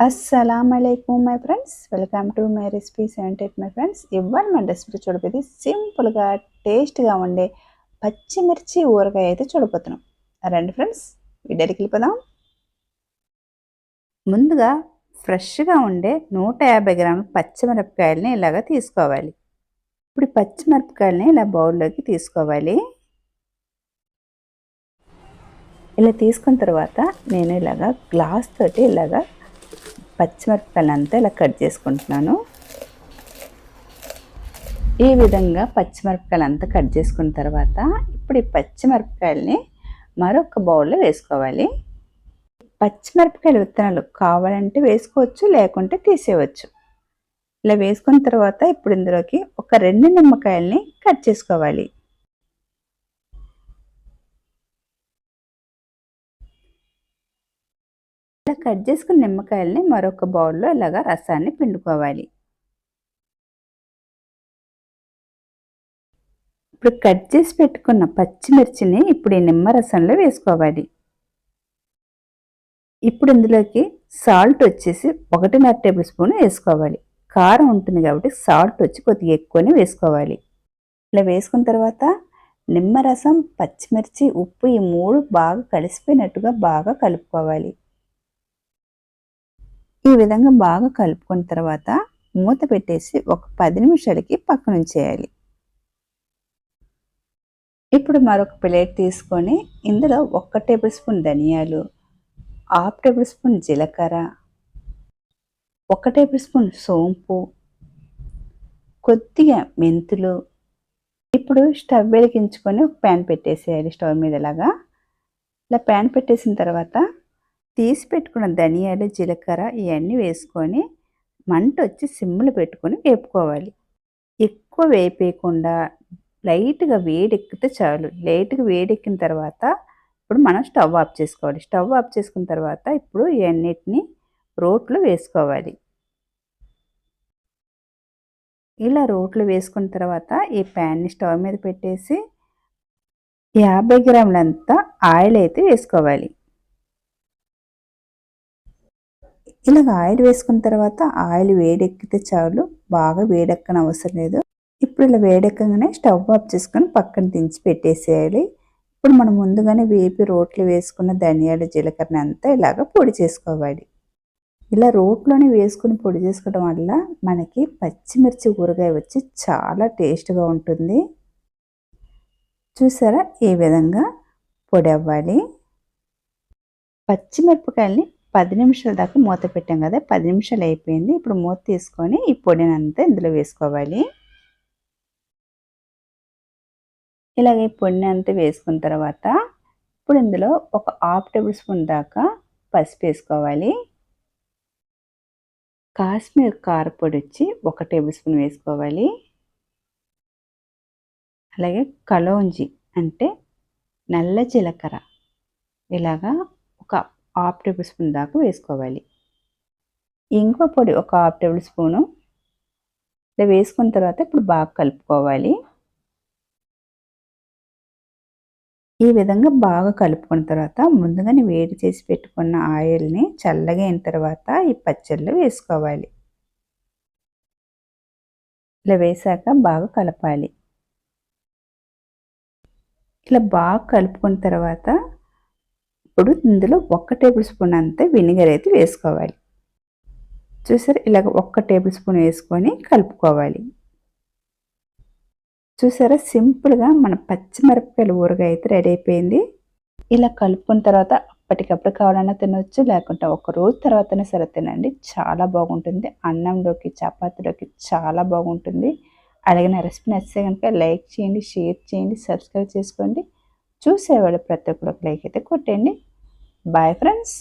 అస్సలాముఅలైకుం my friends, welcome to my recipe 78 my friends. ఇవాళ మన recipe చూడబోయేది సింపుల్గా టేస్ట్గా ఉండే పచ్చిమిర్చి ఊరగాయ అయితే చూడబోతున్నాం. రండి ఫ్రెండ్స్, వీడియోకి వెళ్ళిపోదాం. ముందుగా ఫ్రెష్గా ఉండే 150 గ్రాముల పచ్చిమిరపకాయలని ఇలాగా తీసుకోవాలి. ఇప్పుడు పచ్చిమిరపకాయలని ఇలా బౌల్లోకి తీసుకోవాలి. ఇలా తీసుకున్న తర్వాత నేను ఇలాగా గ్లాస్ తోటి ఇలాగా పచ్చిమిరపకాయలంతా ఇలా కట్ చేసుకుంటున్నాను. ఈ విధంగా పచ్చిమిరపకాయలంతా కట్ చేసుకున్న తర్వాత ఇప్పుడు ఈ పచ్చిమిరపకాయలని మరొక బౌల్లో వేసుకోవాలి. పచ్చిమిరపకాయల విత్తనాలు కావాలంటే వేసుకోవచ్చు, లేకుంటే తీసేయవచ్చు. ఇలా వేసుకున్న తర్వాత ఇప్పుడు ఇందులోకి ఒక 2 నిమ్మకాయలని కట్ చేసుకోవాలి. ఇలా కట్ చేసుకున్న నిమ్మకాయలని మరొక బౌల్లో ఇలాగా రసాన్ని పిండుకోవాలి. ఇప్పుడు కట్ చేసి పెట్టుకున్న పచ్చిమిర్చిని ఇప్పుడు ఈ నిమ్మరసంలో వేసుకోవాలి. ఇప్పుడు ఇందులోకి సాల్ట్ వచ్చేసి 1.5 టేబుల్ స్పూన్ వేసుకోవాలి. కారం ఉంటుంది కాబట్టి సాల్ట్ వచ్చి కొద్దిగా ఎక్కువనే వేసుకోవాలి. ఇలా వేసుకున్న తర్వాత నిమ్మరసం, పచ్చిమిర్చి, ఉప్పు ఈ 3 బాగా కలిసిపోయినట్టుగా బాగా కలుపుకోవాలి. ఈ విధంగా బాగా కలుపుకున్న తర్వాత మూత పెట్టేసి ఒక 10 నిమిషాలకి పక్కన ఉంచేయాలి. ఇప్పుడు మరొక ప్లేట్ తీసుకొని ఇందులో 1 టేబుల్ స్పూన్ ధనియాలు, 1/2 టేబుల్ స్పూన్ జీలకర్ర, 1 టేబుల్ స్పూన్ సోంపు, కొద్దిగా మెంతులు. ఇప్పుడు స్టవ్ వెలిగించుకొని ఒక ప్యాన్ పెట్టేసేయాలి స్టవ్ మీద. ఇలా ప్యాన్ పెట్టేసిన తర్వాత తీసి పెట్టుకున్న ధనియాలు, జీలకర్ర ఇవన్నీ వేసుకొని మంట వచ్చి సిమ్లో పెట్టుకొని వేపుకోవాలి. ఎక్కువ వేపేయకుండా లైట్గా వేడెక్కితే చాలు. లైట్గా వేడెక్కిన తర్వాత ఇప్పుడు మనం స్టవ్ ఆఫ్ చేసుకోవాలి. స్టవ్ ఆఫ్ చేసుకున్న తర్వాత ఇప్పుడు ఇవన్నిటిని రోట్లో వేసుకోవాలి. ఇలా రోట్లో వేసుకున్న తర్వాత ఈ ప్యాన్ని స్టవ్ మీద పెట్టేసి 50 గ్రాములంతా ఆయిల్ అయితే వేసుకోవాలి. ఇలాగ ఆయిల్ వేసుకున్న తర్వాత ఆయిల్ వేడెక్కితే చాలు, బాగా వేడెక్కని అవసరం లేదు. ఇప్పుడు ఇలా వేడెక్కగానే స్టవ్ ఆఫ్ చేసుకొని పక్కన దించి పెట్టేసేయాలి. ఇప్పుడు మనం ముందుగానే వేపి రోట్లో వేసుకున్న ధనియాలు, జీలకర్రని అంతా ఇలాగ పొడి చేసుకోవాలి. ఇలా రోట్లోనే వేసుకుని పొడి చేసుకోవడం వల్ల మనకి పచ్చిమిర్చి ఊరగాయ వచ్చి చాలా టేస్ట్గా ఉంటుంది. చూసారా, ఈ విధంగా పొడి అవ్వాలి. పచ్చిమిరపకాయల్ని 10 నిమిషాల దాకా మూత పెట్టాం కదా, 10 నిమిషాలు అయిపోయింది. ఇప్పుడు మూత తీసుకొని ఈ పొడిని అంతా ఇందులో వేసుకోవాలి. ఇలాగే పొడిని అంతా వేసుకున్న తర్వాత ఇప్పుడు ఇందులో ఒక 1/2 టేబుల్ స్పూన్ దాకా పసుపు వేసుకోవాలి. కాశ్మీర్ కారపొడి వచ్చి 1 టేబుల్ స్పూన్ వేసుకోవాలి. అలాగే కలోంజి అంటే నల్ల జీలకర్ర ఇలాగా ఒక 1/2 టేబుల్ స్పూన్ దాకా వేసుకోవాలి. ఇంగువ పొడి ఒక 1/2 టేబుల్ స్పూను. ఇలా వేసుకున్న తర్వాత ఇప్పుడు బాగా కలుపుకోవాలి. ఈ విధంగా బాగా కలుపుకున్న తర్వాత ముందుగానే వేడి చేసి పెట్టుకున్న ఆయిల్ని చల్లగా అయిన తర్వాత ఈ పచ్చళ్ళు వేసుకోవాలి. ఇలా వేసాక బాగా కలపాలి. ఇలా బాగా కలుపుకున్న తర్వాత ఇప్పుడు ఇందులో 1 టేబుల్ స్పూన్ అంతా వెనిగర్ అయితే వేసుకోవాలి. చూసారు, ఇలాగ 1 టేబుల్ స్పూన్ వేసుకొని కలుపుకోవాలి. చూసారా, సింపుల్గా మన పచ్చిమిరపకాయల ఊరగాయ అయితే రెడీ అయిపోయింది. ఇలా కలుపుకున్న తర్వాత అప్పటికప్పుడు కావాలన్నా తినవచ్చు, లేకుంటే ఒక రోజు తర్వాతనే సరే తినండి. చాలా బాగుంటుంది. అన్నంలోకి, చపాతీలోకి చాలా బాగుంటుంది. అలాగే నా రెసిపీ నచ్చితే కనుక లైక్ చేయండి, షేర్ చేయండి, సబ్స్క్రైబ్ చేసుకోండి. చూసేవాళ్ళు ప్రతి ఒక్కరికి లైక్ అయితే కొట్టండి. Bye friends.